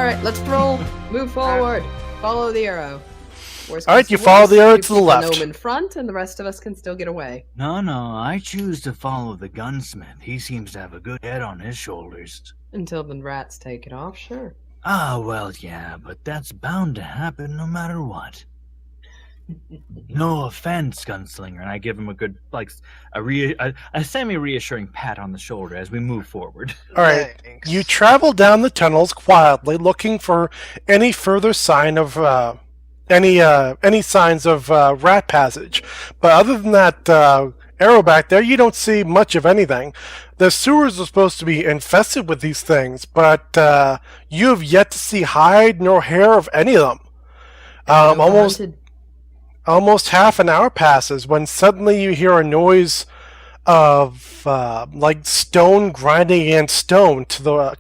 Alright, let's roll. Move forward. Follow the arrow. Alright, you follow the arrow to the left. The gnome in front, and the rest of us can still get away. No, I choose to follow the gunsmith. He seems to have a good head on his shoulders. Until the rats take it off, sure. Ah, well, yeah, but that's bound to happen no matter what. No offense, gunslinger, and I give him a good, a semi-reassuring pat on the shoulder as we move forward. Alright, you travel down the tunnels quietly, looking for any further sign of, any signs of rat passage. But other than that arrow back there, you don't see much of anything. The sewers are supposed to be infested with these things, but you have yet to see hide nor hair of any of them. Almost half an hour passes when suddenly you hear a noise of like stone grinding against stone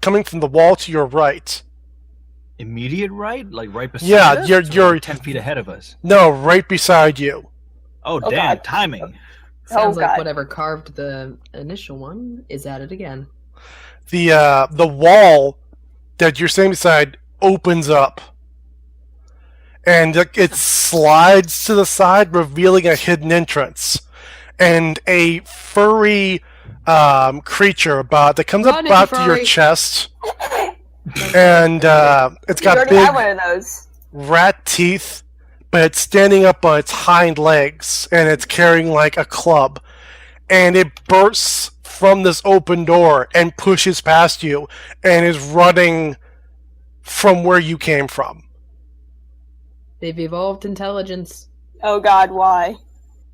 coming from the wall to your right. Immediate right? Like right beside us? Yeah, you're 10 feet ahead of us. No, right beside you. Oh, damn, timing. Sounds like whatever carved the initial one is at it again. The wall that you're standing beside opens up. And it slides to the side, revealing a hidden entrance. And a furry creature that comes up about to your chest. And it's got big one of those. rat teeth, but it's standing up on its hind legs, and it's carrying like a club. And it bursts from this open door and pushes past you, and is running from where you came from. They've evolved intelligence. Oh god, why?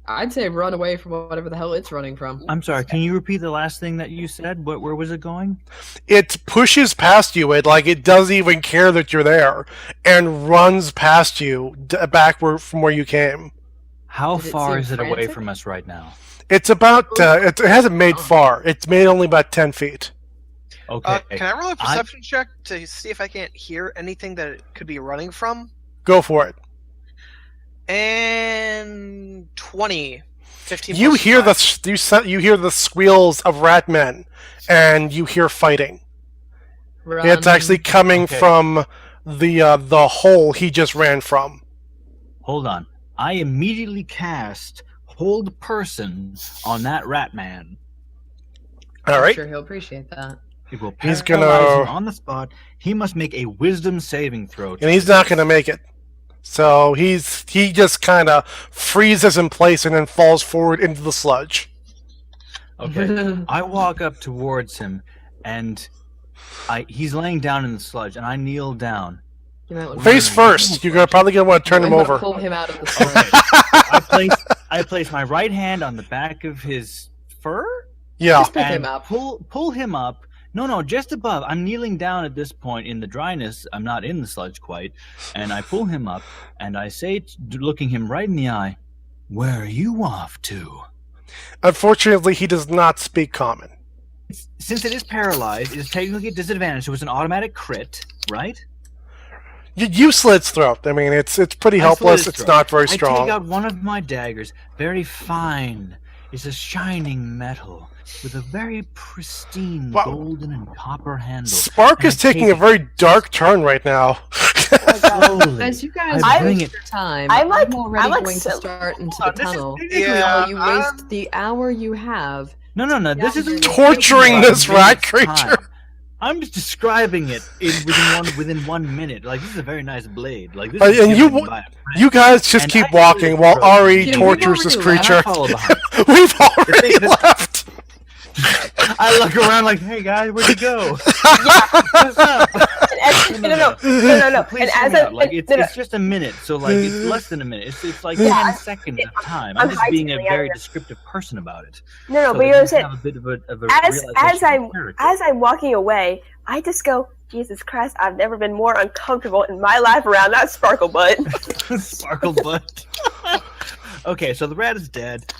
I'd say run away from whatever the hell it's running from. I'm sorry, can you repeat the last thing that you said? Where was it going? It pushes past you, it doesn't even care that you're there, and runs past you backward from where you came. How far is it away from us right now? It's about, it hasn't made far. It's made only about 10 feet. Okay. Can I roll a perception check to see if I can't hear anything that it could be running from? Go for it. And 20. 15 you plus hear 5. you hear the squeals of rat men, and you hear fighting. Run. It's actually coming from the hole he just ran from. Hold on. I immediately cast Hold Person on that rat man. All right. I'm sure he'll appreciate that. It will He's paralyze him on the spot. He must make a wisdom saving throw. And he's not going to make it. So he just kind of freezes in place and then falls forward into the sludge. Okay. I walk up towards him, and he's laying down in the sludge, and I kneel down. Face first. You're probably going to want to turn him over. Pull him out of the sludge. I place my right hand on the back of his fur. Yeah. Just pick him up. Pull him up. No, just above. I'm kneeling down at this point in the dryness. I'm not in the sludge quite. And I pull him up, and I say, looking him right in the eye, "Where are you off to?" Unfortunately, he does not speak common. Since it is paralyzed, it is technically a disadvantage, so it's an automatic crit, right? You slit its throat. I mean, it's pretty helpless. It's not very strong. I take out one of my daggers, very fine. It's a shining metal with a very pristine golden and copper handle. Spark is taking a very dark turn right now. As you guys waste your time, I'm already going to start into the tunnel. While you waste the hour you have. No. This is torturing this rat creature. I'm just describing it within 1 minute. Like, this is a very nice blade. Like, this and you guys just keep walking while Ari tortures this creature. We've already left. I look around like, "Hey guys, where'd you go?" What's up? No. Please it's just a minute, so it's less than a minute. It's like 10 seconds of time. I'm just being a very descriptive person about it. No, but you're saying as I'm walking away, I just go, "Jesus Christ, I've never been more uncomfortable in my life around that sparkle butt." Sparkle butt. Okay, so the rat is dead.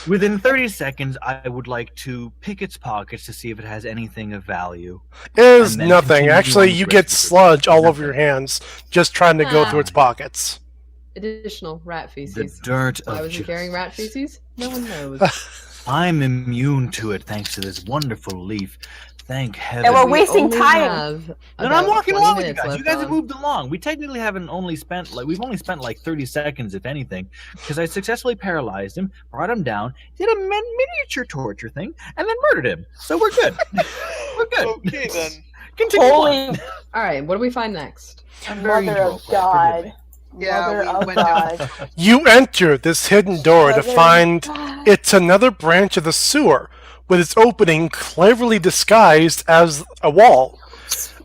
Within 30 seconds, I would like to pick its pockets to see if it has anything of value. It is nothing. Actually, you get sludge all over your hands just trying to go through its pockets. Additional rat feces. The dirt of Why was he carrying rat feces? No one knows. I'm immune to it thanks to this wonderful leaf. Thank heaven. And we're wasting time. No, I'm walking along with you guys. You guys have moved along. We technically haven't only spent we've only spent like 30 seconds, if anything, because I successfully paralyzed him, brought him down, did a miniature torture thing, and then murdered him. So we're good. We're good. Okay then. Continue on. All right, what do we find next? Mother of God. Yeah, Mother of went God. You enter this hidden door to find it's another branch of the sewer, with its opening cleverly disguised as a wall.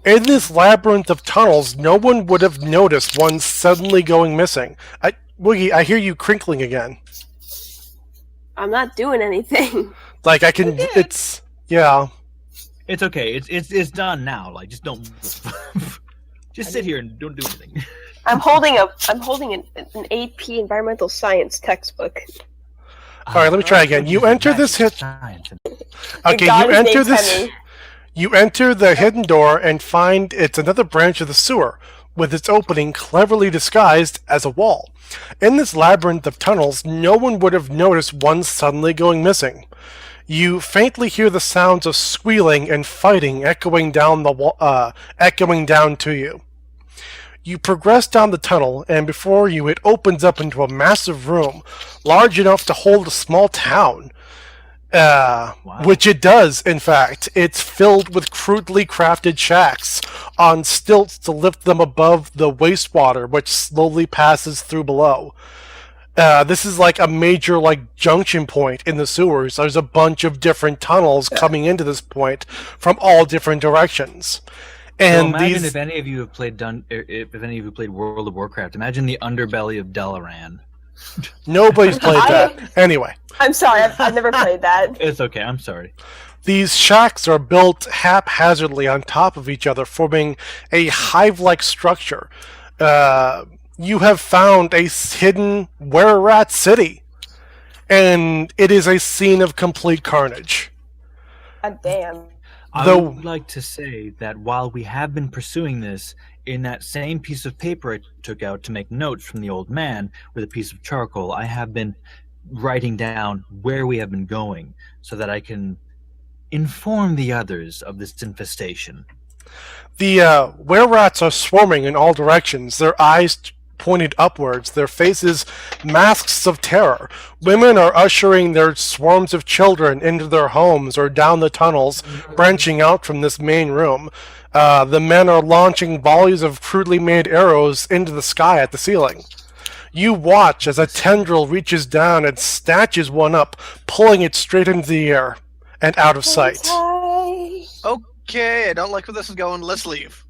In this labyrinth of tunnels, no one would have noticed one suddenly going missing. Woogie, I hear you crinkling again. I'm not doing anything. Like I can, it's yeah. It's okay. It's done now. Like just don't. Just sit here and don't do anything. I'm holding an AP environmental science textbook. All right, let me try again. You enter this Okay, you enter the hidden door and find it's another branch of the sewer, with its opening cleverly disguised as a wall. In this labyrinth of tunnels, no one would have noticed one suddenly going missing. You faintly hear the sounds of squealing and fighting echoing down to you. You progress down the tunnel, and before you it opens up into a massive room, large enough to hold a small town. Wow. Which it does, in fact. It's filled with crudely crafted shacks on stilts to lift them above the wastewater, which slowly passes through below. This is like a major junction point in the sewers. There's a bunch of different tunnels coming into this point from all different directions. And so imagine if any of you have played World of Warcraft. Imagine the underbelly of Dalaran. Nobody's played that. Anyway. I'm sorry, I've never played that. It's okay, I'm sorry. These shacks are built haphazardly on top of each other, forming a hive-like structure. You have found a hidden were-rat city, and it is a scene of complete carnage. God damn. I would like to say that while we have been pursuing this, in that same piece of paper I took out to make notes from the old man with a piece of charcoal, I have been writing down where we have been going so that I can inform the others of this infestation. The were-rats are swarming in all directions, their eyes pointed upwards, their faces masks of terror. Women are ushering their swarms of children into their homes or down the tunnels branching out from this main room. The men are launching volleys of crudely made arrows into the sky at the ceiling. You watch as a tendril reaches down and snatches one up, pulling it straight into the air and out of sight. Okay, I don't like where this is going. Let's leave.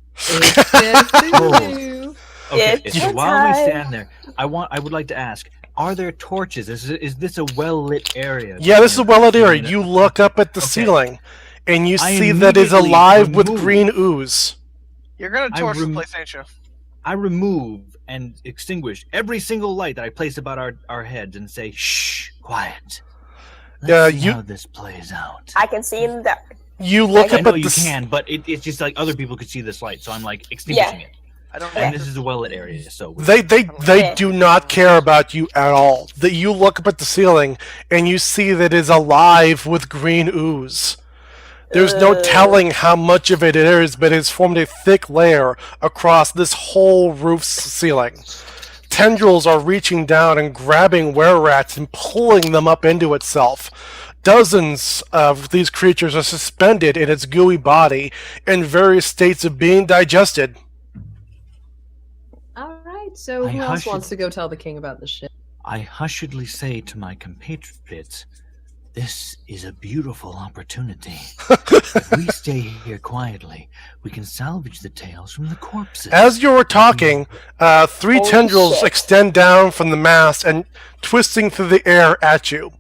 Okay, so while we stand there, I would like to ask, are there torches? Is this a well-lit area? Yeah, this is a well-lit area. You look up at the ceiling, and you see that it's alive with green ooze. You're going to torch the place, ain't you? I remove and extinguish every single light that I place about our heads and say, shh, quiet. Let's see how this plays out. I can see in the dark. You look up at you can, but it's just like other people could see this light, so I'm extinguishing it. And this is a well-lit area, so they do not care about you at all. That you look up at the ceiling and you see that it is alive with green ooze. There's no telling how much of it is, but it's formed a thick layer across this whole roof's ceiling. Tendrils are reaching down and grabbing were-rats and pulling them up into itself. Dozens of these creatures are suspended in its gooey body in various states of being digested. Alright, so who else wants to go tell the king about this shit? I hushedly say to my compatriots, this is a beautiful opportunity. If we stay here quietly, we can salvage the tales from the corpses. As you were talking, three tendrils extend down from the mast and twisting through the air at you.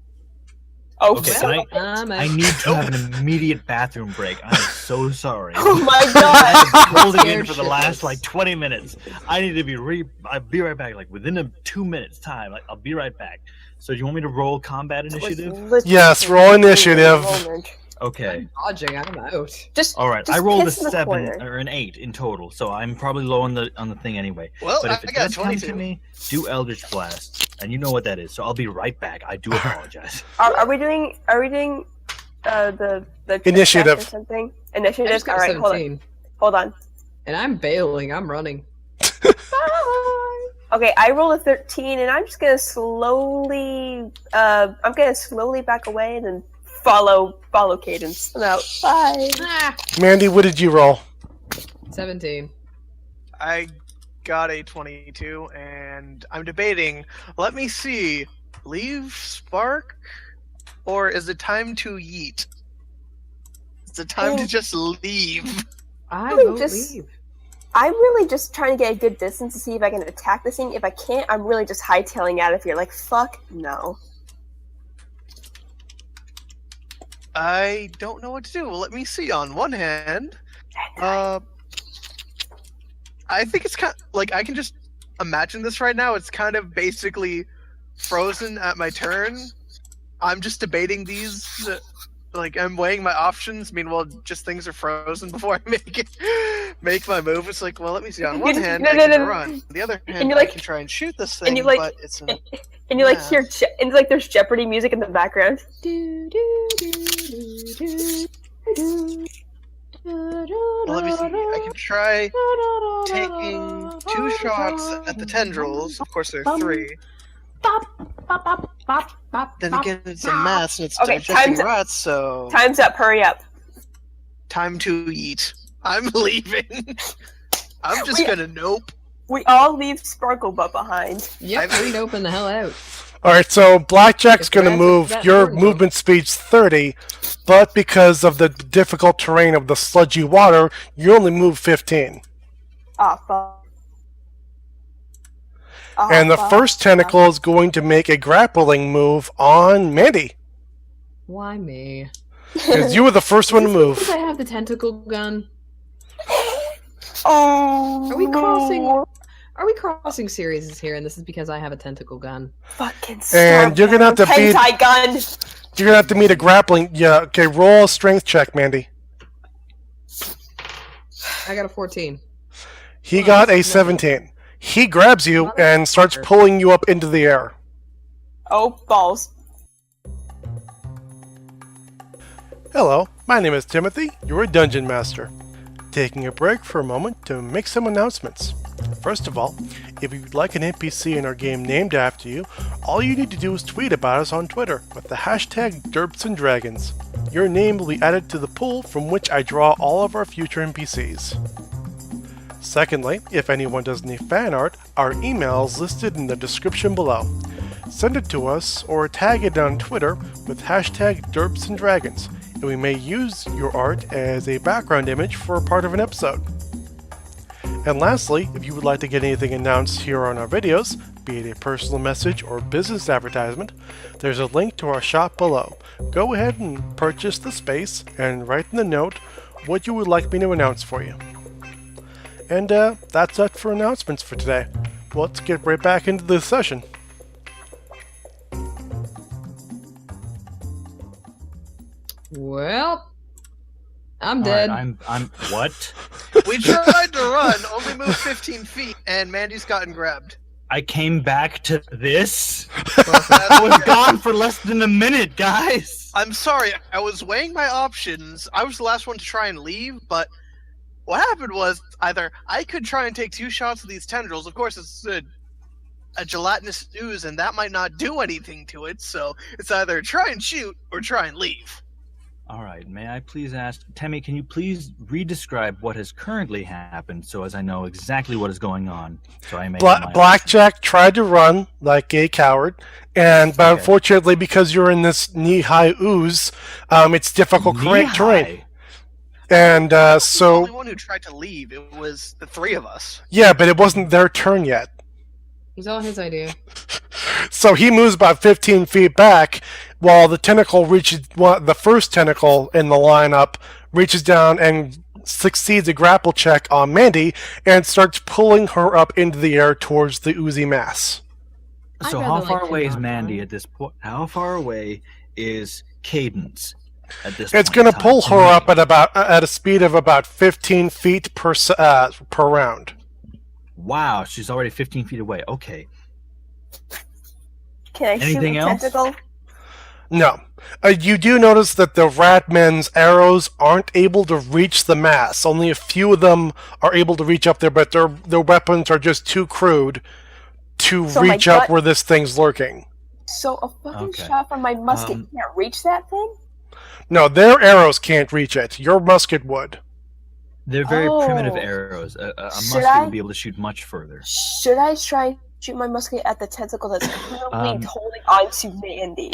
Okay, I need to have an immediate bathroom break. I'm so sorry. Oh my god! I've been holding in for the last 20 minutes. I need to I'll be right back. Within 2 minutes time. I'll be right back. So do you want me to roll combat initiative? Yes, roll initiative. Okay. I'm dodging. I'm out. Alright, I rolled a 7 or an 8 in total, so I'm probably low on the thing anyway. Well, but if it does come 22. to me, do Eldritch Blast. And you know what that is, so I'll be right back. I do apologize. Are we doing the Initiative or something? Initiative. All right, 17. Hold on. And I'm bailing. I'm running. Okay, I rolled a 13, and I'm just gonna slowly. I'm gonna slowly back away and then follow Cadence. I'm out. Bye. Mandy, what did you roll? 17. I got a 22, and I'm debating. Let me see. Leave Spark, or is it time to yeet? Is it time to just leave? I won't leave. I'm really just trying to get a good distance to see if I can attack this thing. If I can't, I'm really just hightailing out of here. Like, fuck no. I don't know what to do. Well, let me see. On one hand, I think it's kind of, like, I can just imagine this right now. It's kind of basically frozen at my turn. I'm just debating these. Like, I'm weighing my options. Meanwhile, just things are frozen before I make my move. It's like, well, let me see. On one hand, I can run. On the other hand, I can try and shoot this thing, but it's an... And you like hear, and like there's Jeopardy music in the background. Well, let me see. I can try taking 2 shots at the tendrils. Of course, there are 3. Then again, it's a mass and it's digesting rats, so... Time's up, hurry up. Time to eat. I'm leaving. I'm just gonna nope. We all leave Sparklebutt behind. Yep, we open the hell out. Alright, so Blackjack's gonna move. Your movement speed's 30, but because of the difficult terrain of the sludgy water, you only move 15. Ah, fuck. And the first tentacle is going to make a grappling move on Mandy. Why me? Because you were the first one to move. Because I have the tentacle gun. Oh, Are we crossing series here? And this is because I have a tentacle gun. Fucking and you're gonna have to beat. Gun. You're gonna have to meet a grappling. Yeah. Okay. Roll a strength check, Mandy. I got a 14. He got a 17. He grabs you and starts pulling you up into the air. Oh, balls. Hello, my name is Timothy, you're a Dungeon Master. Taking a break for a moment to make some announcements. First of all, if you'd like an NPC in our game named after you, all you need to do is tweet about us on Twitter with the hashtag DerpsnDragons. Your name will be added to the pool from which I draw all of our future NPCs. Secondly, if anyone does any fan art, our email is listed in the description below. Send it to us or tag it on Twitter with hashtag DerpsnDragons, and we may use your art as a background image for a part of an episode. And lastly, if you would like to get anything announced here on our videos, be it a personal message or business advertisement, there's a link to our shop below. Go ahead and purchase the space and write in the note what you would like me to announce for you. And that's it for announcements for today. Let's get right back into the session. Well, I'm dead. Right, I'm what? We tried to run, only moved 15 feet, and Mandy's gotten grabbed. I came back to this? I was gone for less than a minute, guys! I'm sorry, I was weighing my options. I was the last one to try and leave, but what happened was either I could try and take 2 shots of these tendrils. Of course, it's a gelatinous ooze, and that might not do anything to it, so it's either try and shoot or try and leave. All right, may I please ask, Temmie, can you please re-describe what has currently happened so as I know exactly what is going on? So I may Blackjack tried to run like a coward, but unfortunately, because you're in this knee-high ooze, it's difficult terrain. And so the only one who tried to leave, it was the 3 of us. Yeah, but it wasn't their turn yet. It was all his idea. So he moves about 15 feet back, while the tentacle reaches, the first tentacle in the lineup reaches down and succeeds a grapple check on Mandy and starts pulling her up into the air towards the oozy mass. So how far away is Mandy at this point? How far away is Cadence at this point? It's going to pull her up at a speed of about 15 feet per round. Wow, she's already 15 feet away. Okay. Can I shoot a tentacle? No. You do notice that the Ratmen's arrows aren't able to reach the mass. Only a few of them are able to reach up there, but their weapons are just too crude to reach up where this thing's lurking. So a fucking shot from my musket can't reach that thing? No, their arrows can't reach it. Your musket would. They're very primitive arrows. A musket would be able to shoot much further. Should I try and shoot my musket at the tentacle that's currently holding onto Mandy?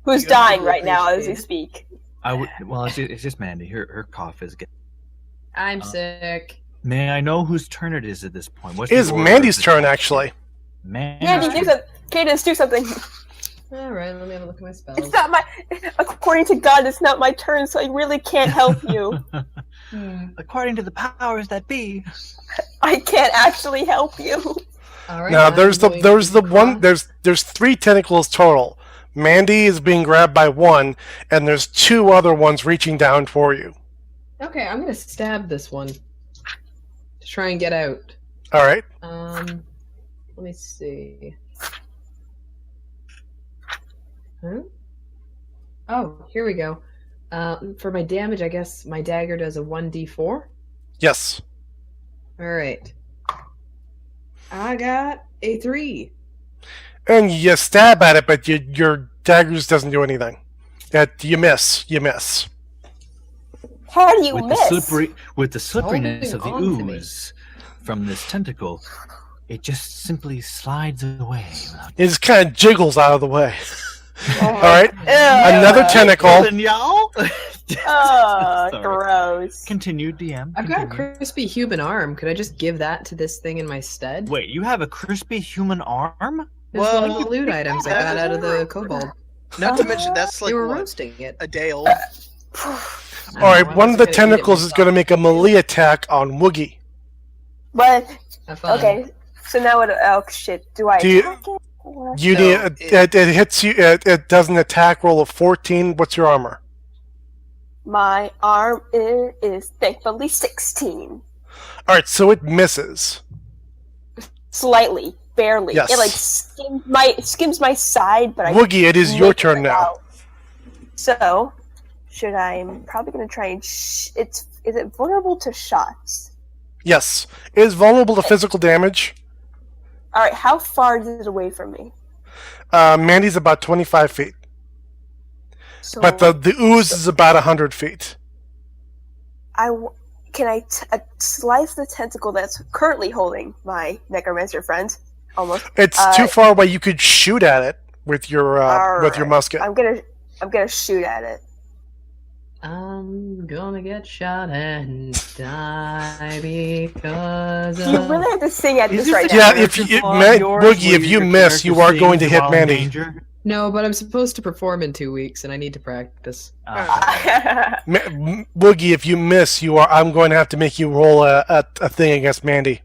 Who's dying right now as we speak? Well, it's just Mandy. Her cough is getting... I'm sick. May I know whose turn it is at this point? It is Mandy's turn, actually. Mandy, do something. Cadence, do something. Alright, let me have a look at my spells. It's not my... According to God, it's not my turn, so I really can't help you. According to the powers that be. I can't actually help you. Alright. Now, there's 3 tentacles total. Mandy is being grabbed by one, and there's 2 other ones reaching down for you. Okay, I'm gonna stab this one. To try and get out. Alright. Let me see. Huh? Oh, here we go. For my damage, I guess my dagger does a 1d4? Yes. Alright. I got a 3. And you stab at it, but your daggers doesn't do anything. You miss. You miss. How do you miss? With the slipperiness of the ooze from this tentacle, it just simply slides away. It just kind of jiggles out of the way. Alright. Another tentacle. Y'all? Gross. Continue, DM. I've got a crispy human arm. Could I just give that to this thing in my stead? Wait, you have a crispy human arm? It's one of the loot items I got out of the kobold. Not to mention, that's like They were roasting it. a Dale. Alright, one of the tentacles is going to make a melee attack on Woogie. What? Okay, so now what? Oh shit! Do I attack it? It hits you. It does an attack roll of 14. What's your armor? My arm is thankfully 16. Alright, so it misses. Slightly, barely. Yes. It like skims my side, but Woogie, it is your turn now. So, I'm probably gonna try and is it vulnerable to shots? Yes. It is vulnerable to physical damage. Alright, how far is it away from me? Mandy's about 25 feet. So, But the ooze is about 100 feet. Can I slice the tentacle that's currently holding my necromancer friend? Almost. It's too far away. You could shoot at it with your musket. I'm gonna shoot at it. I'm gonna get shot and die because You really have to sing at this right now. Yeah, Woogie, if you miss, you are going to hit Mandy. No, but I'm supposed to perform in 2 weeks, and I need to practice. Woogie, if you miss, I'm going to have to make you roll a thing against Mandy.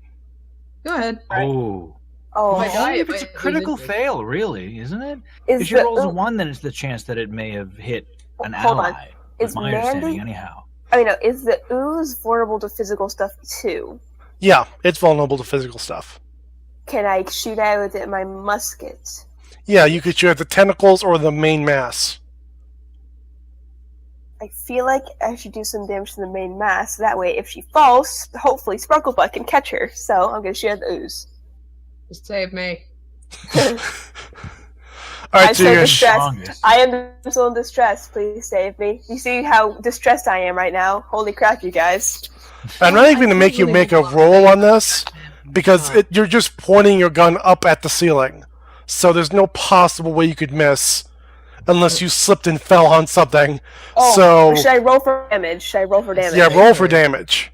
Go ahead. Oh. Oh, If it's a critical fail, really, isn't it? If she rolls a 1, then it's the chance that it may have hit an ally. Is my understanding, anyhow. I mean, no, is the ooze vulnerable to physical stuff too? Yeah, it's vulnerable to physical stuff. Can I shoot at it with my musket? Yeah, you could shoot at the tentacles or the main mass. I feel like I should do some damage to the main mass. That way, if she falls, hopefully Sparklebutt can catch her. So I'm going to shoot at the ooze. Just save me. Alright, so you're I am still in distress. Please save me. You see how distressed I am right now? Holy crap, you guys. I'm not even going to make you make a roll on this, because you're just pointing your gun up at the ceiling. So there's no possible way you could miss, unless you slipped and fell on something. Oh, should I roll for damage? Yeah, roll for damage.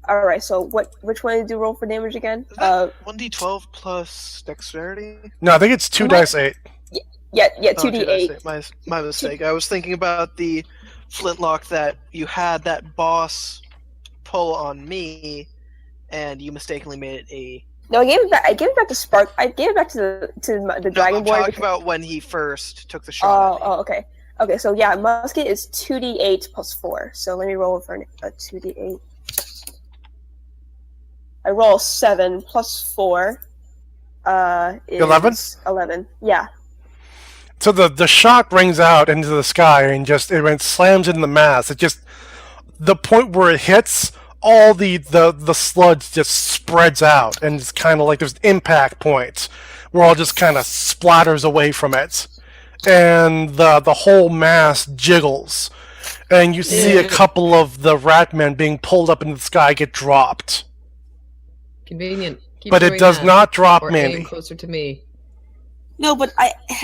Alright, so which one did you roll for damage again? 1d12 plus dexterity? No, I think it's 2 dice 8. Yeah, 2d8. My mistake. I was thinking about the flintlock that you had that boss pull on me, and you mistakenly made it a... No, I gave it back. I gave it back to Spark. I gave it back to the Dragon Boy. I'm talking about when he first took the shot. Oh, okay. Okay, so yeah, musket is 2d8 plus 4. So let me roll for a 2d8. I roll 7 plus 4. Is 11? 11. Yeah. So the shot rings out into the sky and it slams into the mass. It just, the point where it hits, all the sludge just spreads out, and it's kind of like there's impact points where all just kind of splatters away from it, and the whole mass jiggles, and you see a couple of the rat men being pulled up into the sky get dropped. Convenient. But it does not drop Mandy. Aim closer to me. No, but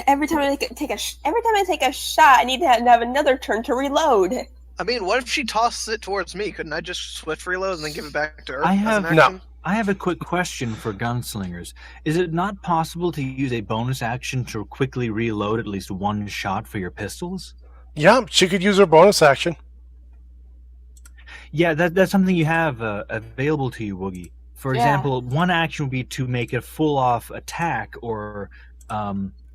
every time I take a shot, I need to have another turn to reload. I mean, what if she tosses it towards me? Couldn't I just swift reload and then give it back to her? I have a quick question for gunslingers. Is it not possible to use a bonus action to quickly reload at least one shot for your pistols? Yeah, she could use her bonus action. Yeah, that's something you have available to you, Woogie. For example, one action would be to make a full-off attack or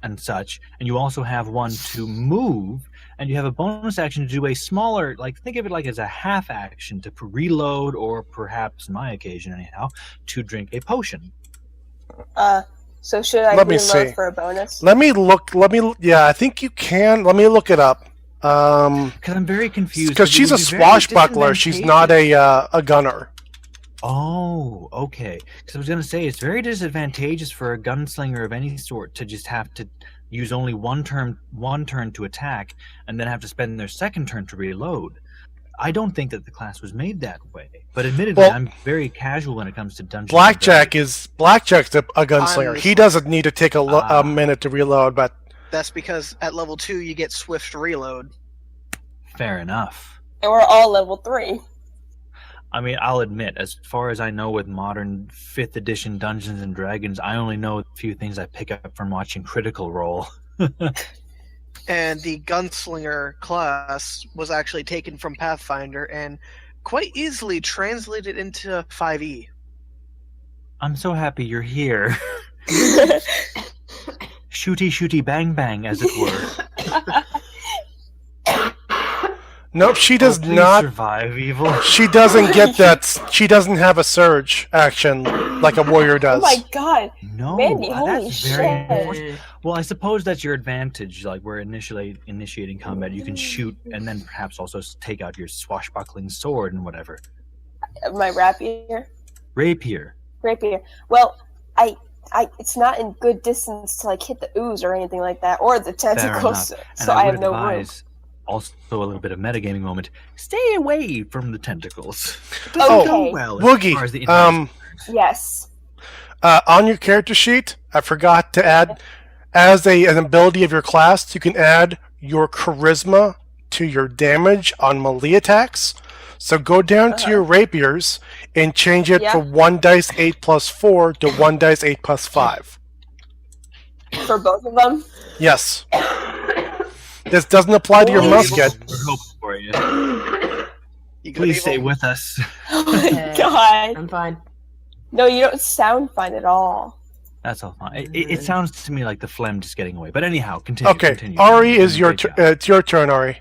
and such, and you also have one to move, and you have a bonus action to do a smaller, like, think of it like as a half action to reload, or perhaps, in my occasion anyhow, to drink a potion. So should I reload for a bonus? Yeah, I think you can. Let me look it up. Because I'm very confused. Because she's a swashbuckler, she's not a gunner. Oh, okay. Because I was going to say, it's very disadvantageous for a gunslinger of any sort to just have to use only one turn to attack, and then have to spend their second turn to reload. I don't think that the class was made that way. But admittedly, I'm very casual when it comes to Dungeons. Blackjack's a gunslinger. He doesn't need to take a minute to reload, but that's because at level 2 you get swift reload. Fair enough. And we're all level 3. I mean, I'll admit, as far as I know with modern 5th edition Dungeons & Dragons, I only know a few things I pick up from watching Critical Role. And the gunslinger class was actually taken from Pathfinder and quite easily translated into 5e. I'm so happy you're here. Shooty, shooty, bang, bang, as it were. Nope, she does not survive evil. She doesn't get that. She doesn't have a surge action like a warrior does. Oh my god! No, Mandy, holy shit! Well, I suppose that's your advantage. Like, we're initiating combat, you can shoot and then perhaps also take out your swashbuckling sword and whatever. My rapier. Rapier. Well, it's not in good distance to like hit the ooze or anything like that, or the tentacles. So I have no room. Also, a little bit of metagaming moment. Stay away from the tentacles. Okay. Go well Woogie. Yes. On your character sheet, I forgot to add, as an ability of your class, you can add your charisma to your damage on melee attacks. So go down to your rapiers and change it from 1 dice 8 plus 4 to 1 dice 8 plus 5. For both of them? Yes. This doesn't apply to your musket. We're hoping for you. Please stay with us. Oh my god. I'm fine. No, you don't sound fine at all. That's all fine. It sounds to me like the phlegm just getting away. But anyhow, continue. Okay, continue. Ari, it's your turn, Ari.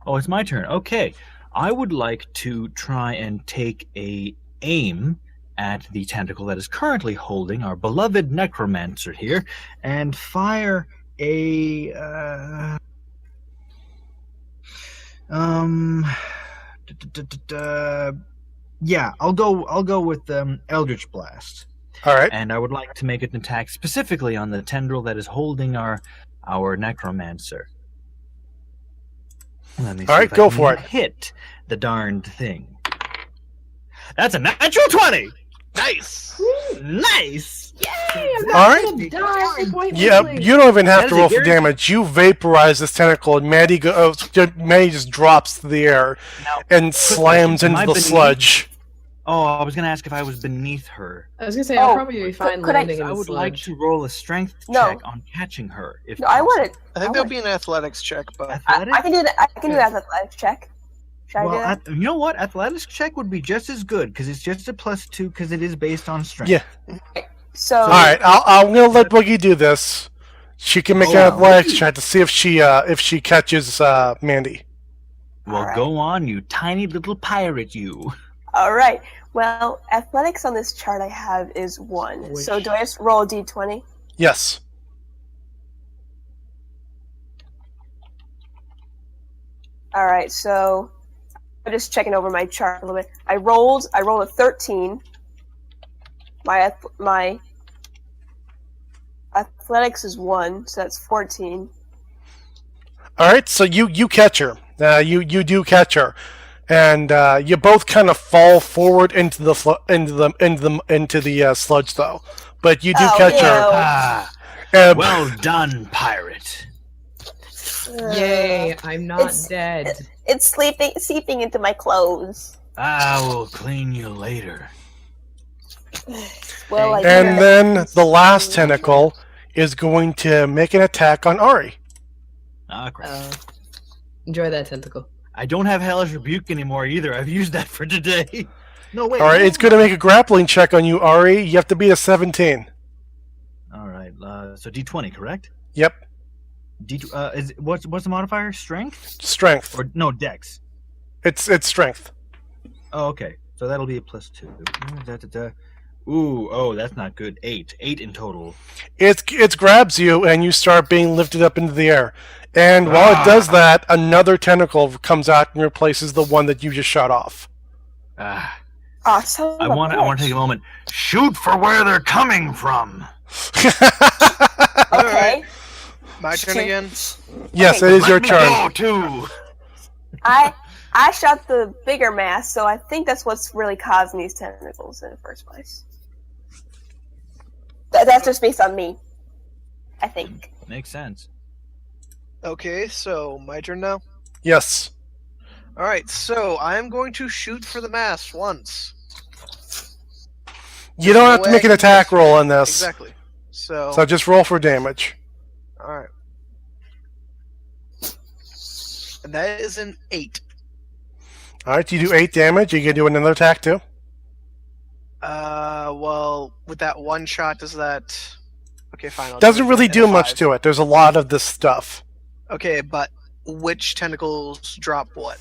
Oh, it's my turn. Okay. I would like to try and take a aim at the tentacle that is currently holding our beloved necromancer here and fire a yeah, I'll go with Eldritch Blast. All right. And I would like to make an attack specifically on the tendril that is holding our necromancer. Let me see. All right, go for it. Hit the darned thing. That's a natural 20. Nice. Nice. Yay! I'm All not gonna die. Yeah, you don't even have to roll for damage. You vaporize this tentacle, and Maddie just drops to the air and slams into the sludge. Oh, I was gonna ask if I was beneath her. I was gonna say I'll probably be fine landing in the I would sludge. like to roll a strength check on catching her. If I want it. I think there'll be an athletics check, but I can do that. I can do that athletics check. Should I do that? You know what? Athletics check would be just as good because it's just a +2 because it is based on strength. Yeah. So. All right, I'm gonna let Boogie do this. She can make an athletics check to see if she catches Mandy. Well, go on, you tiny little pirate, you. All right. Well, athletics on this chart I have is 1. So do I just roll a d20? Yes. Alright, so I'm just checking over my chart a little bit. I rolled a 13. My athletics is 1, so that's 14. All right, so you catch her. You do catch her, and you both kind of fall forward into the sludge though. But you do catch her. Well done, pirate. Yay! I'm not dead. It's seeping into my clothes. I will clean you later. Well, and then the last tentacle is going to make an attack on Ari. Ah, crap. Enjoy that tentacle. I don't have Hellish Rebuke anymore either. I've used that for today. No, wait. All right, it's going to make a grappling check on you, Ari. You have to beat a 17. All right, so D20, correct? Yep. What's the modifier? Strength? Strength. Or no, Dex. It's strength. Oh, okay. So that'll be a +2. Ooh, oh, that's not good. 8 in total. It grabs you, and you start being lifted up into the air. And while it does that, another tentacle comes out and replaces the one that you just shot off. Awesome. I want to take a moment. Shoot for where they're coming from. Okay. My turn again? Yes, it is your turn. Go too. I shot the bigger mass, so I think that's what's really causing these tentacles in the first place. That's just based on me, I think. Makes sense. Okay, so my turn now? Yes. Alright, so I'm going to shoot for the mass once. You don't have to make an attack roll on this. Exactly. So just roll for damage. Alright. And that is an 8. Alright, you do 8 damage. You can do another attack too. Well, with that one shot, does that... Okay, fine. Doesn't really do much to it. There's a lot of this stuff. Okay, but which tentacles drop what?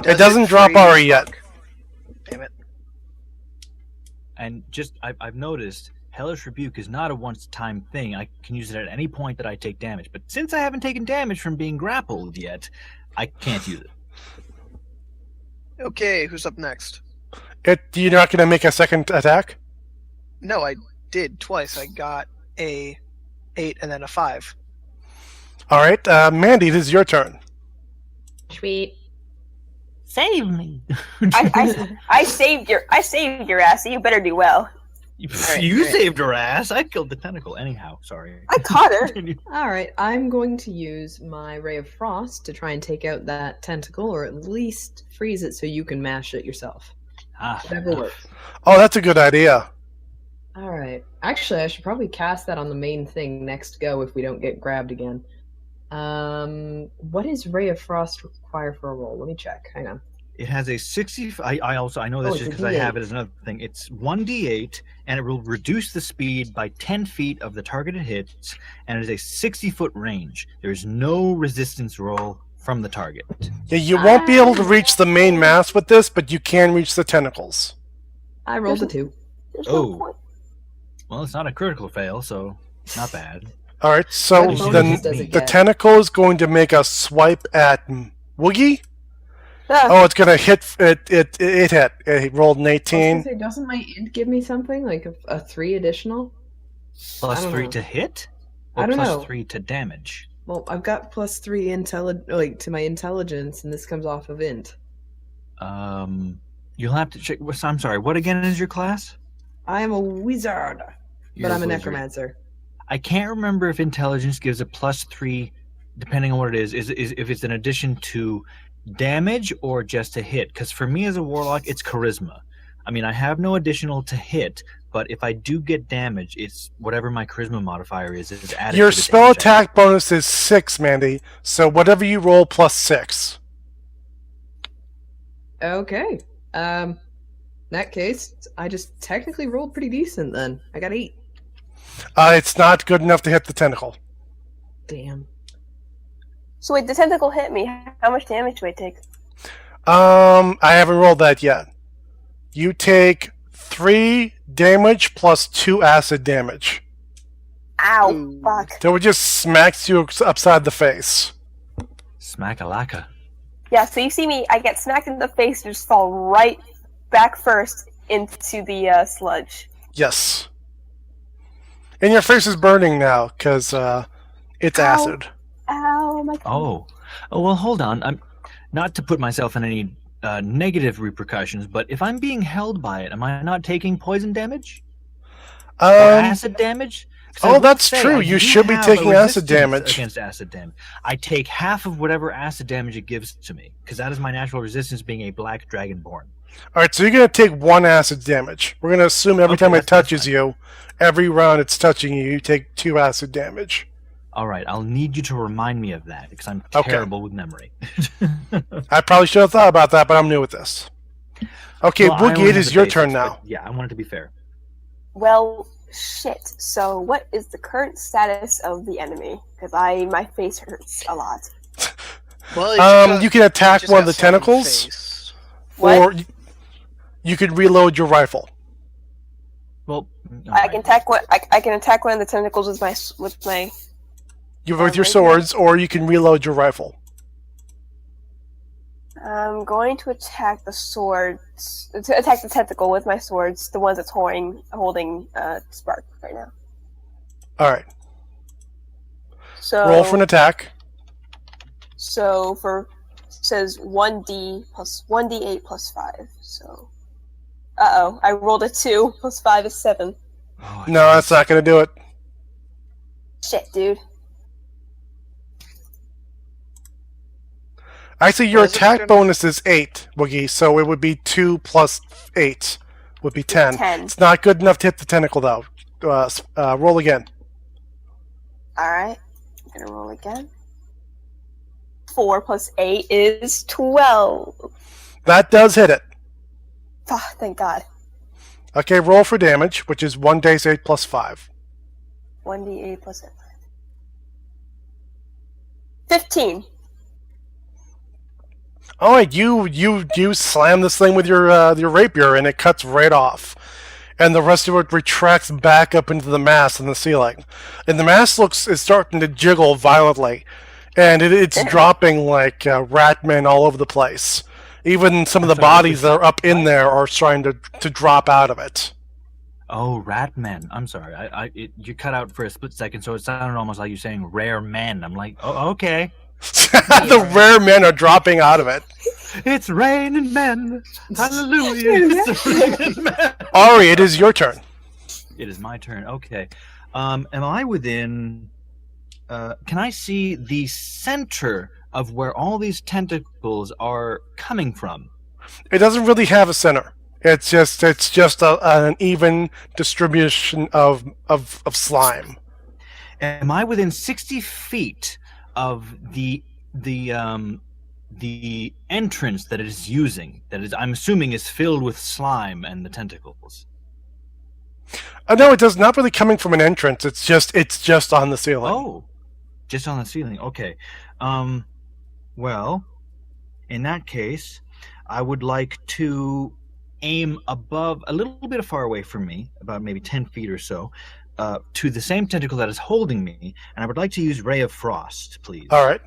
It doesn't drop Ari yet. Damn it. And just, I've noticed, Hellish Rebuke is not a once-time thing. I can use it at any point that I take damage. But since I haven't taken damage from being grappled yet, I can't use it. Okay, who's up next? You're not going to make a second attack? No, I did twice. I got a 8 and then a 5. All right, Mandy, this is your turn. Sweet. Save me. I saved your ass, so you better do well. You saved her ass. I killed the tentacle. Anyhow, sorry. I caught her. Alright, I'm going to use my Ray of Frost to try and take out that tentacle, or at least freeze it so you can mash it yourself. Whatever works. Oh, that's a good idea. Alright. Actually, I should probably cast that on the main thing next go if we don't get grabbed again. What does Ray of Frost require for a roll? Let me check. Hang on. It has a 60. I know this just because I have it as another thing. It's 1d8, and it will reduce the speed by 10 feet of the targeted hits, and it is a 60-foot range. There's no resistance roll from the target. Yeah, you won't be able to reach the main mass with this, but you can reach the tentacles. I rolled a 2. Oh. Well, it's not a critical fail, so not bad. All right, so the tentacle is going to make a swipe at Woogie. Oh, it's gonna hit. It hit. It rolled an 18. I was gonna say, doesn't my int give me something like a 3 additional? +3 to hit? Or I don't know. +3 to damage? Well, I've got +3 to my intelligence, and this comes off of int. You'll have to check. I'm sorry. What again is your class? I am a wizard, but I'm a necromancer. I can't remember if intelligence gives a +3, depending on what it is if it's an addition to damage or just a hit. Because for me as a warlock, it's charisma. I mean, I have no additional to hit, but if I do get damage, it's whatever my charisma modifier is added. Your to the spell attack bonus is 6, Mandy. So whatever you roll +6. Okay. In that case, I just technically rolled pretty decent then. I got 8. It's not good enough to hit the tentacle. Damn. So wait, the tentacle hit me. How much damage do I take? I haven't rolled that yet. You take 3 damage plus 2 acid damage. Ow, fuck. So it just smacks you upside the face. Smack-a-lacka. Yeah, so you see me, I get smacked in the face and just fall right back first into the sludge. Yes. And your face is burning now, because it's Ow. acid. Ow, my God. Oh, well, hold on. I'm not to put myself in any negative repercussions, but if I'm being held by it, am I not taking poison damage? Or acid damage? Oh, that's true. You should be taking acid damage. Against acid damage. I take half of whatever acid damage it gives to me, because that is my natural resistance being a black dragonborn. Alright, so you're going to take 1 acid damage. We're going to assume every time it touches you, every round it's touching you, you take 2 acid damage. Alright, I'll need you to remind me of that, because I'm terrible with memory. I probably should have thought about that, but I'm new with this. Okay, Well, Woogie, it is your turn now. Yeah, I want it to be fair. Well, shit. So, what is the current status of the enemy? Because my face hurts a lot. Well, you can attack one of the tentacles, or you could reload your rifle. Well, I can attack one. I can attack one of the tentacles with my With your swords, or you can reload your rifle. I'm going to attack the swords. To attack the tentacle with my swords, the ones that's holding spark right now. All right. So roll for an attack. So says 1d plus 1d8 plus 5. So I rolled a 2 plus 5 is 7. Oh, No, that's not going to do it. Shit, dude. Actually, your attack bonus is 8, Woogie, so it would be 2 plus 8 would be 10. 10. It's not good enough to hit the tentacle, though. Roll again. Alright. I'm gonna roll again. 4 plus 8 is 12. That does hit it. Oh, thank God. Okay, roll for damage, which is 1d8 plus 5. 1d8 plus 8. 15. All right, you slam this thing with your rapier, and it cuts right off, and the rest of it retracts back up into the mast in the ceiling, and the mast is starting to jiggle violently, and it's dropping like rat men all over the place. Even some of the bodies that are up in there are trying to drop out of it. Oh, rat men. I'm sorry. You cut out for a split second, so it sounded almost like you saying rare men. I'm like, oh, okay. The rare men are dropping out of it. It's raining men. Hallelujah. It's raining men. Ari, it is your turn. It is my turn. Okay. Am I within... can I see the center of where all these tentacles are coming from? It doesn't really have a center. It's just an even distribution of slime. Am I within 60 feet of the entrance that it is using? That is, I'm assuming, is filled with slime and the tentacles. No, it does not really coming from an entrance. It's just on the ceiling. Oh, just on the ceiling. Okay. Well, in that case, I would like to aim above, a little bit far away from me, about maybe 10 feet or so, to the same tentacle that is holding me, and I would like to use Ray of Frost, please. All right.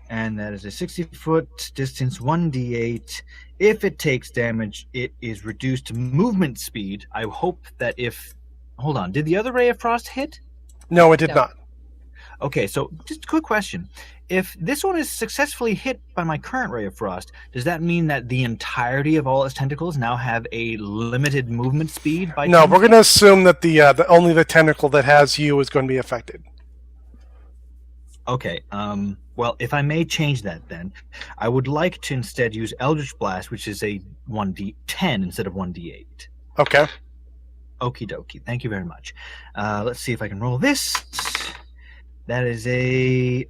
And that is a 60-foot distance, 1d8. If it takes damage, it is reduced to movement speed. I hope that if... Hold on, did the other Ray of Frost hit? No, it did not. Okay, so just a quick question. If this one is successfully hit by my current Ray of Frost, does that mean that the entirety of all its tentacles now have a limited movement speed? No, we're going to assume that the only the tentacle that has you is going to be affected. Okay, well, if I may change that then, I would like to instead use Eldritch Blast, which is a 1d10 instead of 1d8. Okay. Okie dokie, thank you very much. Let's see if I can roll this. That is a...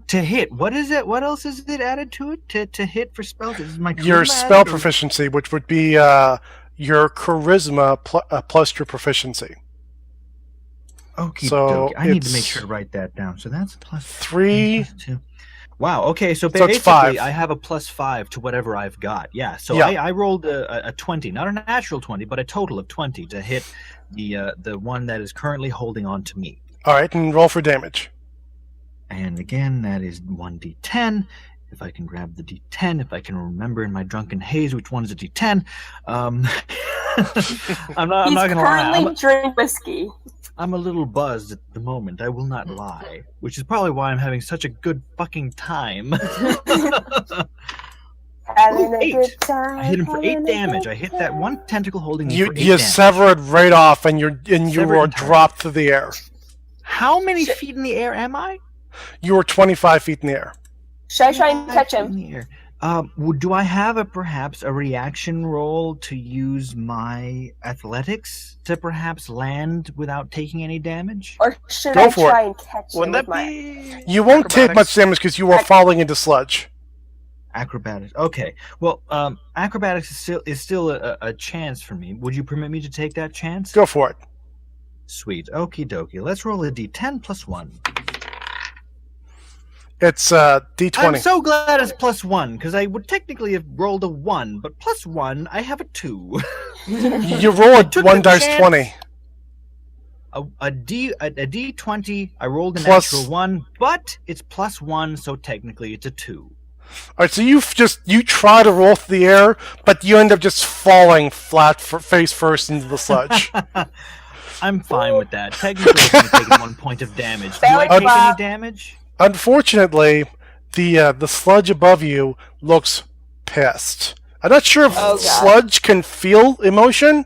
to hit. What is it? What else is it added to it? To hit for spells? This is my your spell proficiency, which would be your charisma plus your proficiency. Okay, so I need to make sure to write that down. So that's plus 3. Plus 2. Wow. Okay. So it's basically, 5. I have a plus 5 to whatever I've got. Yeah. So yeah. I rolled a 20, not a natural 20, but a total of 20 to hit the one that is currently holding on to me. All right, and roll for damage. And again, that is 1d10. if I can grab the D10, if I can remember in my drunken haze which one is a D10. I'm not He's gonna lie. currently drinking whiskey. I'm a little buzzed at the moment. I will not lie, which is probably why I'm having such a good fucking time. Having a 8. good time. I hit him for 8 having a damage. good I hit that one tentacle holding me You for 8 you damage. sever it right off, and you Severed were entirely. dropped through the air. How many feet in the air am I? You were 25 feet in the air. Should I try and catch 5 feet him? in the air. Do I have perhaps a reaction roll to use my athletics to perhaps land without taking any damage? Or should Go I for it. try and catch him Wouldn't with that my... be? You won't take acrobatics? much damage because you are falling into sludge. Acrobatics. Okay. Well, acrobatics is still a chance for me. Would you permit me to take that chance? Go for it. Sweet. Okie dokie. Let's roll a d10 plus 1. It's D20. I'm so glad it's plus 1, because I would technically have rolled a 1, but plus 1, I have a 2. You roll a took 1 the dice chance. 20. A D20, I rolled a Plus- natural 1, but it's plus 1, so technically it's a 2. Alright, so you try to roll through the air, but you end up just falling flat face first into the sludge. I'm fine with that. Technically, I've only taken 1 point of damage. Do I Belly take flop. any damage? Unfortunately, the sludge above you looks pissed. I'm not sure if Oh, God. sludge can feel emotion,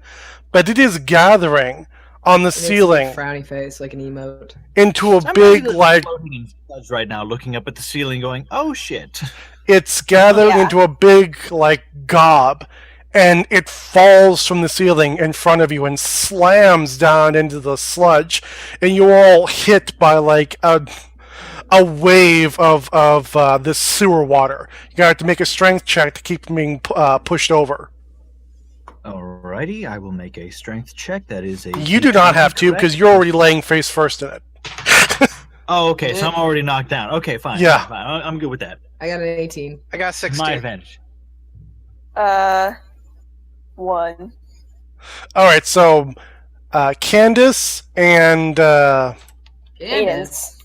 but it is gathering on the And it's ceiling like frowny face, like an emote. into a I'm big, really like, floating in sludge right now, looking up at the ceiling, going, "Oh shit!" it's gathering Yeah. into a big, like, gob, and it falls from the ceiling in front of you and slams down into the sludge, and you're all hit by, like, a wave of this sewer water. You got to make a strength check to keep being pushed over. Alrighty, I will make a strength check. That is a. You do not have to correct? because you're already laying face first in it. Oh, okay. So I'm already knocked down. Okay, fine. Yeah. fine. I'm good with that. I got an 18. I got 16. My advantage. 1. All right, so Candace and Cadence.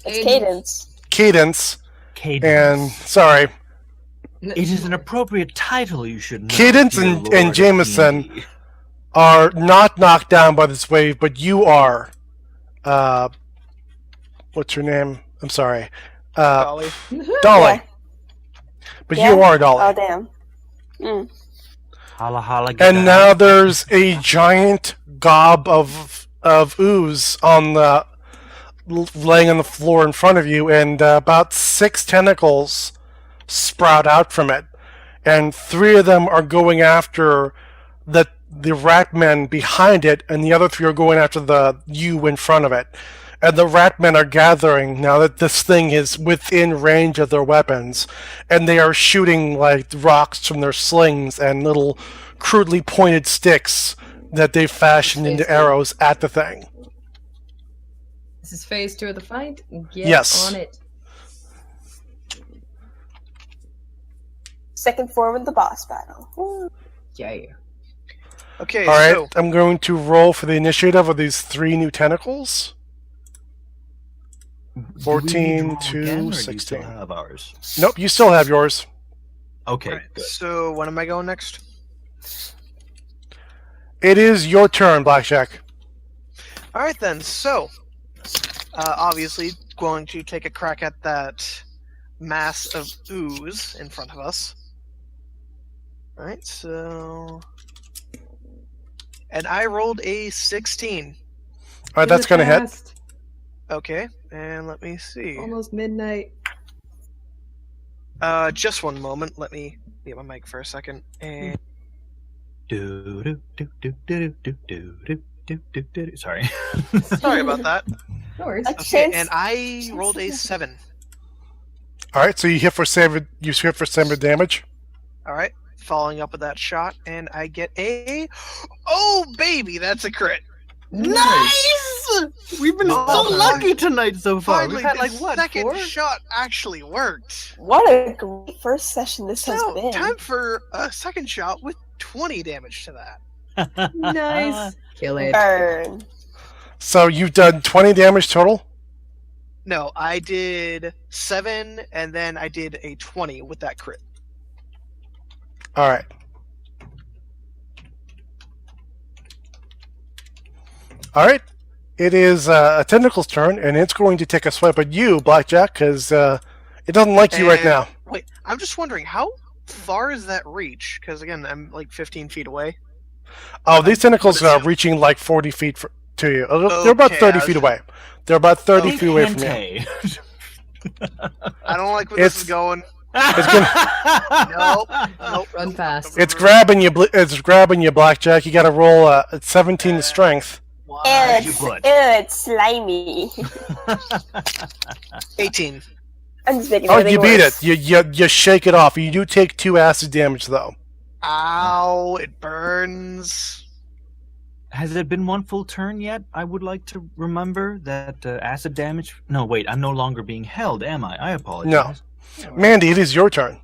It's Cadence. Cadence Cadence. and sorry, It is an appropriate title, you should know. Cadence dear and- Lord and of Jameson. D&D. are not knocked down by this wave, but you are. What's your name? I'm sorry. Golly. Dolly. Yeah. But Yeah? you are Dolly. Oh, damn. Mm. Holla holla. get And out. now there's a giant gob of ooze on the laying on the floor in front of you, and about 6 tentacles sprout out from it, and 3 of them are going after the rat men behind it, and the other 3 are going after the you in front of it. And the rat men are gathering now that this thing is within range of their weapons, and they are shooting like rocks from their slings and little crudely pointed sticks that they've fashioned into arrows at the thing. This is phase 2 of the fight. Get Yes. on it. Second form of the boss battle. Woo. Yeah. Okay, All right, so I'm going to roll for the initiative of these 3 new tentacles. Do we need 14 roll to again, or do you 16. still have ours? Nope, you still have yours. Okay, alright, good. so when am I going next? It is your turn, Blackjack. All right then. So, obviously, going to take a crack at that mass of ooze in front of us. All right. So, and I rolled a 16. All right, that's going to hit. Fast. Okay, and let me see. Almost midnight. Just one moment. Let me mute my mic for a second. And Sorry. sorry about that. No worries. A Okay, chance. and I rolled a 7. All right, so you hit for 7. You hit for 7 damage. All right, following up with that shot, and I get a. Oh baby, that's a crit. Nice! We've been Oh, so lucky tonight so far. Finally, We've had the like what, second 4? shot actually worked. What a great first session this has So, been. time for a second shot with 20 damage to that. Nice. Kill it. Burn. So you've done 20 damage total. No, I did 7, and then I did a 20 with that crit. All right. All right. It is a tentacle's turn, and it's going to take a swipe at you, Blackjack, because it doesn't like you right And- now. Wait, I'm just wondering, how far is that reach? Because, again, I'm like 15 feet away. Oh, these tentacles What is are it? reaching like 40 feet to you. They're about Okay, 30 I was- feet away. They're about 30 Okay. feet away from you. Hente. I don't like where this It's- is going. It's Nope. Nope. Run fast. It's grabbing you. It's grabbing you, Blackjack. You got to roll a 17 strength. Why? you put? It's slimy. 18. I'm just making Oh, everything you beat worse. it. You shake it off. You do take 2 acid damage though. Ow, it burns. Has it been one full turn yet? I would like to remember that acid damage. No, wait, I'm no longer being held, am I? I apologize. Mandy, it is your turn.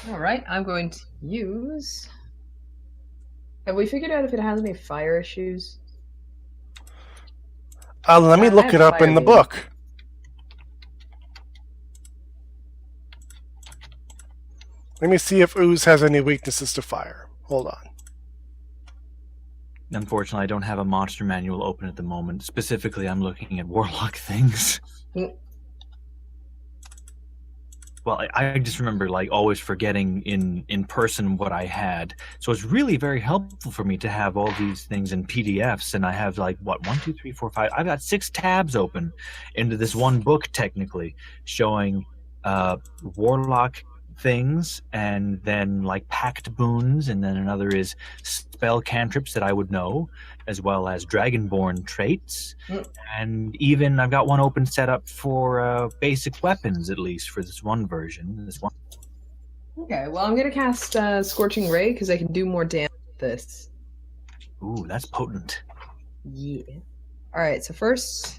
All right, I'm going to use. Have we figured out if it has any fire issues? Let me I look have it up in the fire book. Let me see if ooze has any weaknesses to fire. Hold on. Unfortunately, I don't have a monster manual open at the moment. Specifically, I'm looking at warlock things. Mm. Well, I just remember like always forgetting in person what I had. So it's really very helpful for me to have all these things in PDFs, and I have like what 1, 2, 3, 4, 5. I've got 6 tabs open into this one book, technically showing warlock things, and then like pact boons, and then another is spell cantrips that I would know, as well as dragonborn traits. And even I've got one open set up for basic weapons, at least for this one version. This one. Okay, well, I'm going to cast Scorching Ray because I can do more damage with this. Ooh, that's potent. Yeah. Alright, so first,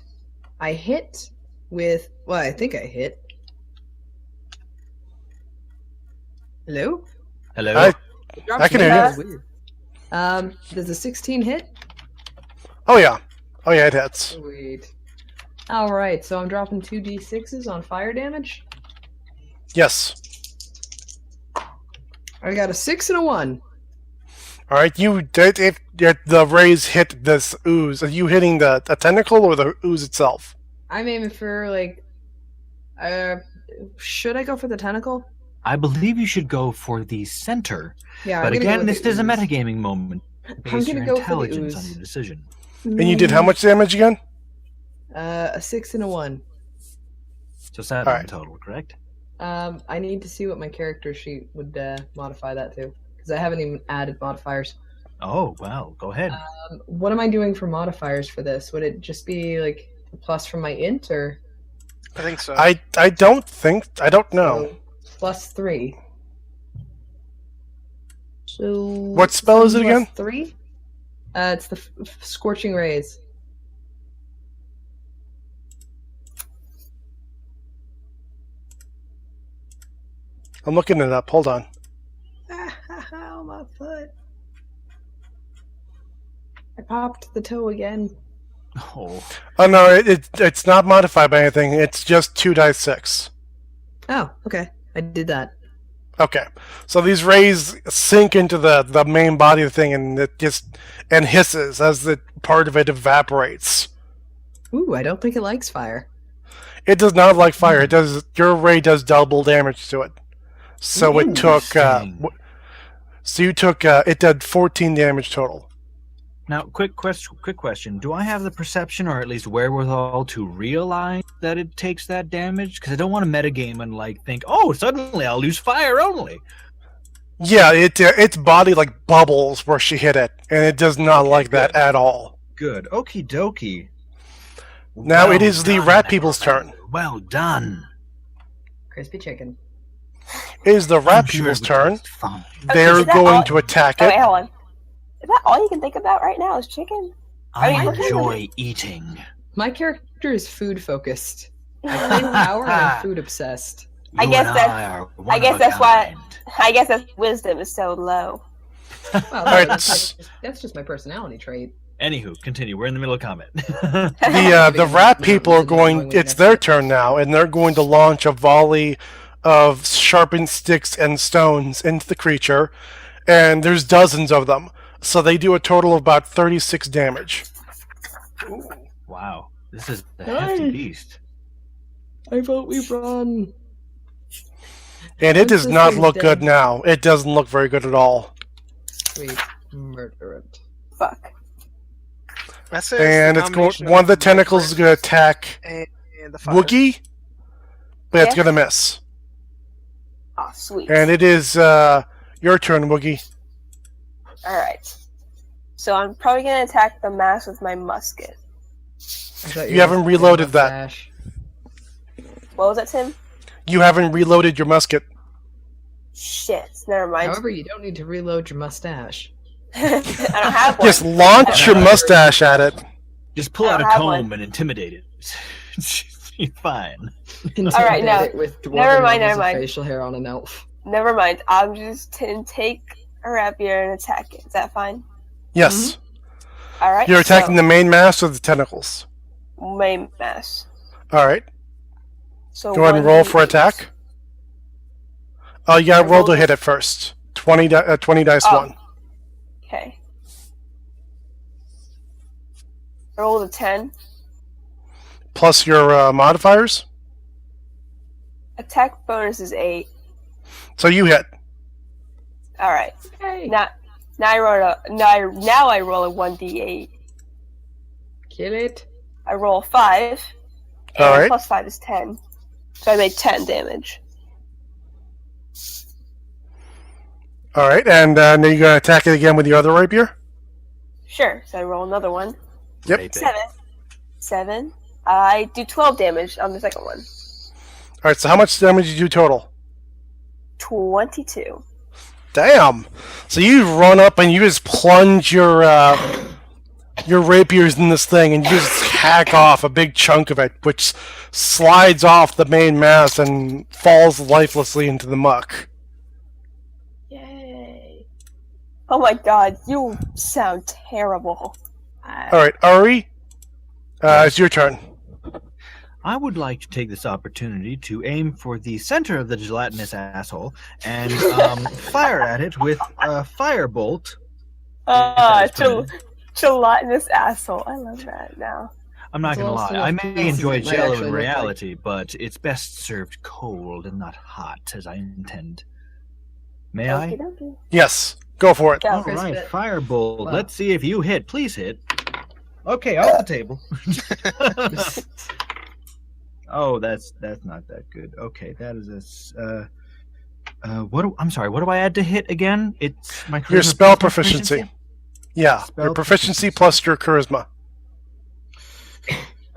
I hit with. Well, I think I hit. Hello? Hello. I can hear you. Weird. Does a 16 hit? Oh yeah, it hits. Sweet. Alright, so I'm dropping 2d6s on fire damage. Yes. I got a 6 and a 1. All right, if the rays hit this ooze, are you hitting the tentacle or the ooze itself? I'm aiming for, like. Should I go for the tentacle? I believe you should go for the center. Yeah, But I'm gonna go again, with this the is a ooze. metagaming moment. Base gonna your go for the intelligence on ooze. your decision. And you did how much damage again? A 6 and a 1. So 7 All right. in total, correct? I need to see what my character sheet would modify that to, because I haven't even added modifiers. Oh, well, go ahead. What am I doing for modifiers for this? Would it just be like a plus from my int, or I think so. I don't know. plus 3? So What spell is it plus again? 3. It's the Scorching Rays. I'm looking it up. Hold on. Ow, my foot! I popped the toe again. Oh, Oh no, it's not modified by anything. It's just 2d6. Oh, okay. I did that. Okay, so these rays sink into the main body of the thing, and it just hisses as the part of it evaporates. Ooh, I don't think it likes fire. It does not like fire. It does. Your ray does double damage to it. So it took. Interesting. So you took. It did 14 damage total. now, quick question. Do I have the perception, or at least wherewithal, to realize that it takes that damage? Because I don't want to metagame and like think, oh, suddenly I'll lose fire only. Yeah, its body like bubbles where she hit it, and it does not like that at all. Good. Okie dokie. Now it is the done, rat people's turn. Well done. Crispy chicken. It is the I'm rat sure people's it was turn. just fun. They're is that going all- to attack Oh, wait, it. hold on. Is that all you can think about right now is chicken? I mean, okay, enjoy eating. My character is food focused. I claim power and I'm food obsessed. You I guess and that's- I are one I guess of a that's why- kind. I guess that wisdom is so low. Well, Alright, that's just my personality trait. Anywho, continue. We're in the middle of combat. The rat people are going. It's their turn now, and they're going to launch a volley of sharpened sticks and stones into the creature, and there's dozens of them. So they do a total of about 36 damage. Ooh. Wow, this is a hefty beast. I vote we run. And it does This not thing look dead. good now. It doesn't look very good at all. We murder it. Fuck. That's it. And it's going. One of the tentacles is going to attack and the fire. Woogie, but it's Yeah. going to miss. Oh, sweet. And it is your turn, Woogie. Alright. So I'm probably gonna attack the mass with my musket. You haven't reloaded that. What was that, Tim? You haven't reloaded your musket. Shit. Never mind. However, you don't need to reload your mustache. I don't have one. Just launch your mustache at it. Just pull I out a don't have comb one. and intimidate it. She's fine. Alright, no. Intimidate it with dwarven Never mind, levels never of mind. facial hair on an elf. Never mind. I'm just gonna take a rapier and attack it. Is that fine? Yes. Alright. You're attacking the main mass or the tentacles? main mass. Alright. So Go ahead and roll for attack. Oh, you gotta I roll to rolled hit it first. 20 dice Oh. 1. Okay. I rolled a 10. Plus your modifiers. Attack bonus is 8. So you hit. Alright. Hey, Now I roll a 1d8. kill it. I roll 5. And Alright. plus 5 is 10. So I made 10 damage. Alright, and now you're gonna attack it again with your other rapier? Sure. So I roll another one. Yep. Rape it. 7. I do 12 damage on the second one. Alright, so how much damage did you do total? 22. Damn! So you run up and you just plunge your rapiers in this thing and you just hack off a big chunk of it, which slides off the main mass and falls lifelessly into the muck. Yay. Oh my god, you sound terrible. Alright, Ari, it's your turn. I would like to take this opportunity to aim for the center of the gelatinous asshole and fire at it with a firebolt. that is permitted. Gelatinous asshole. I love that now. I'm not It's gonna also lie. I a may piece enjoy that might Jello actually in look like- reality, but it's best served cold and not hot, as I intend. May I? Okey-dokey. Yes, go for it. Go. All right, Crisp it. firebolt. Wow. Let's see if you hit. Please hit. Okay, off the table. Oh, that's not that good. Okay, that is I'm sorry. What do I add to hit again? It's my Your charisma spell plus proficiency. Yeah, Spell your proficiency proficiency. plus your charisma.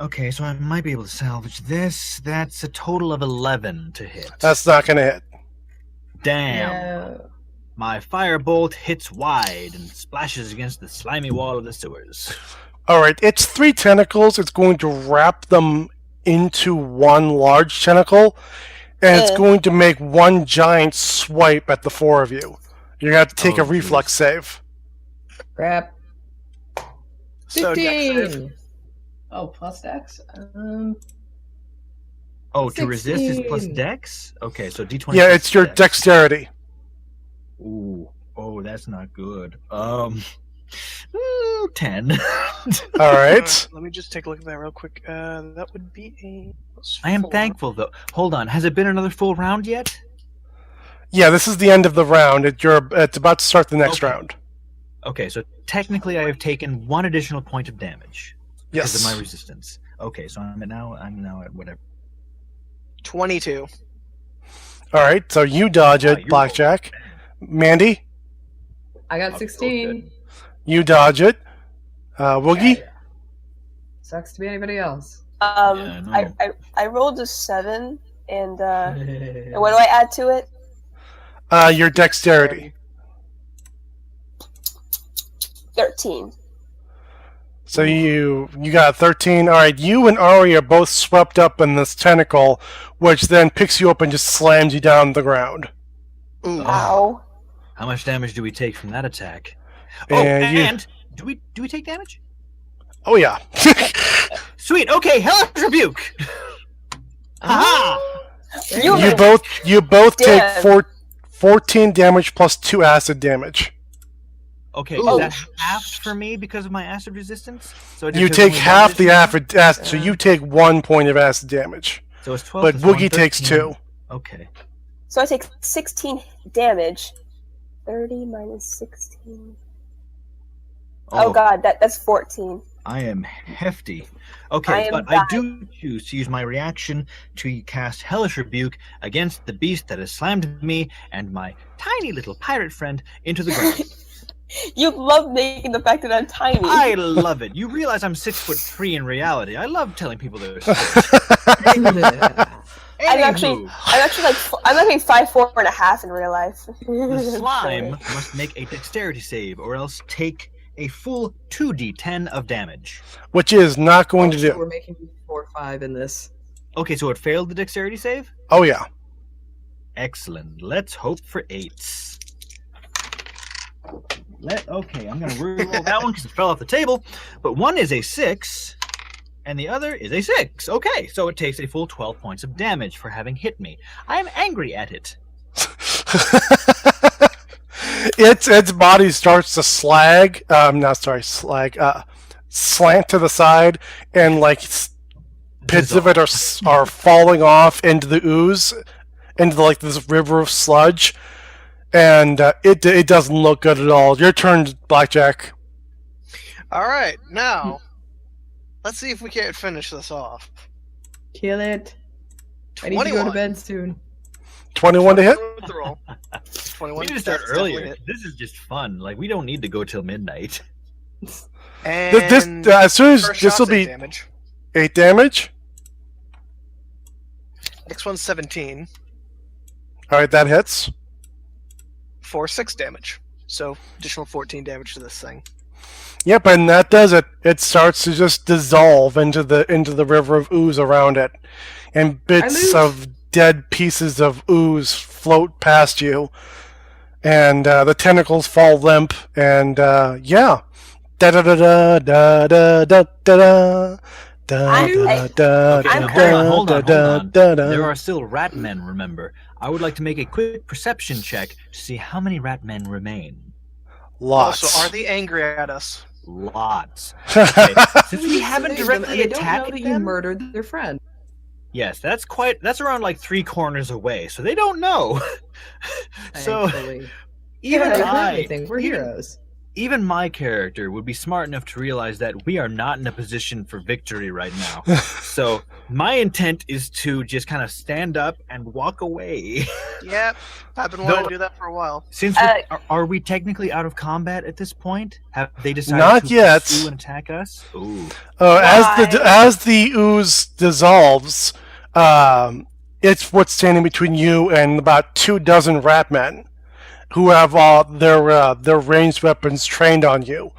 Okay, so I might be able to salvage this. That's a total of 11 to hit. That's not gonna hit. Damn. Yeah. My firebolt hits wide and splashes against the slimy wall of the sewers. Alright, it's 3 tentacles. It's going to wrap them into one large tentacle, and it's Yeah. going to make one giant swipe at the 4 of you. You're gonna have to take Oh, a reflex save. Crap. So 15. Oh, plus dex? Oh, to resist is plus 16. dex? Okay, so d20. Yeah, plus it's your dex. dexterity. Ooh. Oh, that's not good. 10. Alright. Let me just take a look at that real quick. That would be a. I am +4. thankful, though. Hold on. Has it been another full round yet? Yeah, this is the end of the round. It's about to start the next Okay. round. Okay, so technically I have taken 1 additional point of damage because of Yes. my resistance. Okay, so I'm now at whatever. 22. Alright, so you dodge Wow, it, you're Blackjack. Mandy, I got Oh, 16. you dodge it. Woogie, Sucks to be anybody else. Yeah, I know. I rolled a 7, and what do I add to it? your dexterity. 13. So you got 13. Alright, you and Ari are both swept up in this tentacle, which then picks you up and just slams you down the ground. Ooh. Ow. How much damage do we take from that attack? And you- and do we take damage? Oh yeah. Sweet. Okay, Hellish Rebuke. Haha. You both take Damn. 14 damage plus 2 acid damage. Okay, Ooh. is that halved for me because of my acid resistance? So You take half the acid, so you take 1 point of acid damage. So it's 12. But plus Woogie 1, takes 13. 2. Okay. So I take 16 damage. 30 minus 16. Oh god, that's 14. I am hefty. I Okay, am but I do choose to use my reaction to cast Hellish Rebuke against the beast that has slammed me and my tiny little pirate friend into the ground. You love making the fact that I'm tiny. I love it. You realize I'm 6'3" in reality. I love telling people they're 6. I'm actually like I'm like 5'4.5" in real life. The slime must make a dexterity save, or else take a full 2d10 of damage. Which is not going to So do. we're making 4 or 5 in this. Okay, so it failed the dexterity save? Oh yeah. Excellent. Let's hope for 8s. Okay, I'm going to reroll that one because it fell off the table. But one is a 6, and the other is a 6. Okay, so it takes a full 12 points of damage for having hit me. I am angry at it. Its body starts to slant to the side, and like bits of it are falling off into the ooze, into like this river of sludge, and it doesn't look good at all. Your turn, Blackjack. All right, now let's see if we can't finish this off. Kill it. I need to 21. go to bed soon. 21 to hit. With the roll. 21. We need to start that's definitely earlier. hit. This is just fun. Like, we don't need to go till midnight. And This as soon as first this will shot's be 8 damage. 8 damage. Next one's 17 All right, that hits. for 6 damage. So additional 14 damage to this thing. Yep, and that does it. It starts to just dissolve into the river of ooze around it, and bits of dead pieces of ooze float past you, and the tentacles fall limp, and yeah, da da da da da da da da. Hold on. There are still rat men, remember. I would like to make a quick perception check to see how many rat men remain. Lots. Also, are they angry at us? Lots. Okay. Since we haven't directly they don't know attacked that you them, murdered their friend. yes, that's around like 3 corners away, so they don't know. So Thankfully. even They don't know I, anything. We're heroes. even my character would be smart enough to realize that we are not in a position for victory right now. So my intent is to just kind of stand up and walk away. Yep, I've been wanting to do that for a while. Since are we technically out of combat at this point? Have they decided Not to yet. pursue and attack us? Ooh. As the ooze dissolves, it's what's standing between you and about 24 rat men, who have their ranged weapons trained on you.